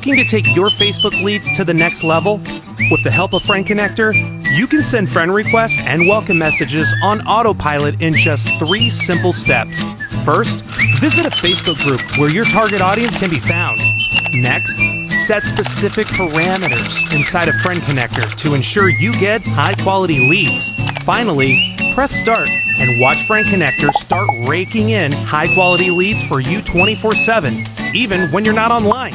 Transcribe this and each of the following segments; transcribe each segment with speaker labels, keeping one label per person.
Speaker 1: Looking to take your Facebook leads to the next level? With the help of Friend Connector, you can send friend requests and welcome messages on Autopilot in just 3 simple steps. First, visit a Facebook group where your target audience can be found. Next, set specific parameters inside of Friend Connector to ensure you get high-quality leads. Finally, press Start and watch Friend Connector start raking in high-quality leads for you 24/7, even when you're not online.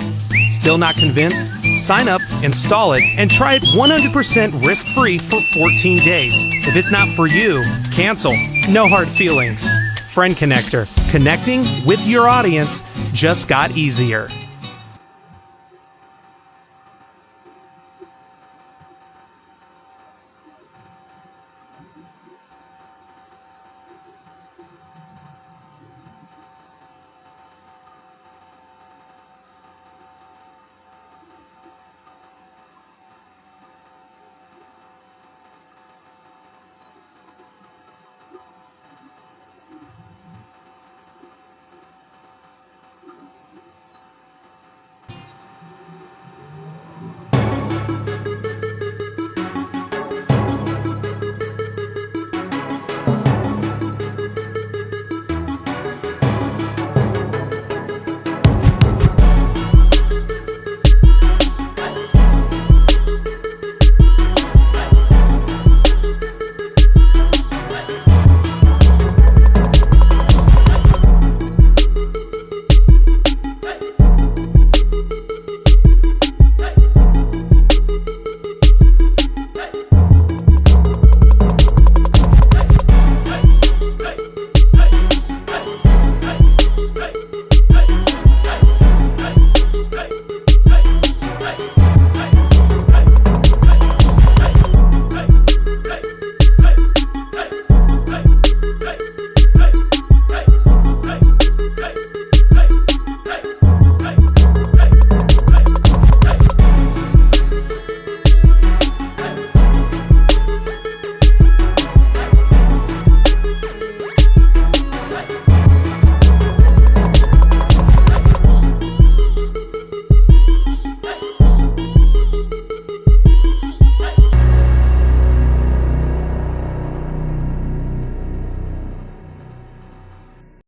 Speaker 1: Still not convinced? Sign up, install it, and try it 100% risk-free for 14 days. If it's not for you, cancel. No hard feelings. Friend Connector. Connecting with your audience just got easier.